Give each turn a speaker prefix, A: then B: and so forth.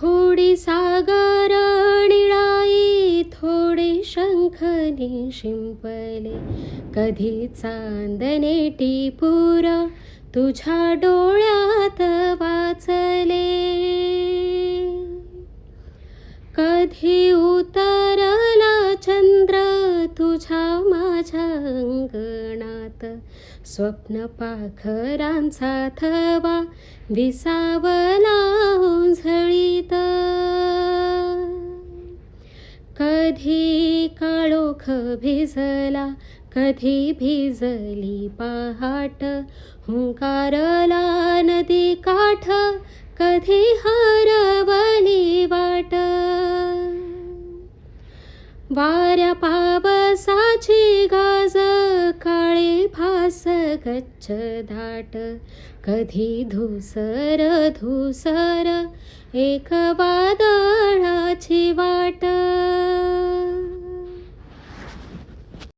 A: थोडी सागर निळाई, थोडे शंखनी शिंपले. कधी चांदणे टिपूर तुझ्या डोळ्यात वाचले. कधी उतरला चंद्र तुझ्या माझ्या अंगणात. स्वप्न पाखरांचा थवा विसावला ओंजळीत. कधी काळोख भिजला, कधी भिजली पहाट. हुंकारला नदी काठ, कधी हरवली वाट. वाऱ्या पावसाची गाज, काळे भास गच्छ दाट. कधी धुसर धुसर एक वादळाची वाट.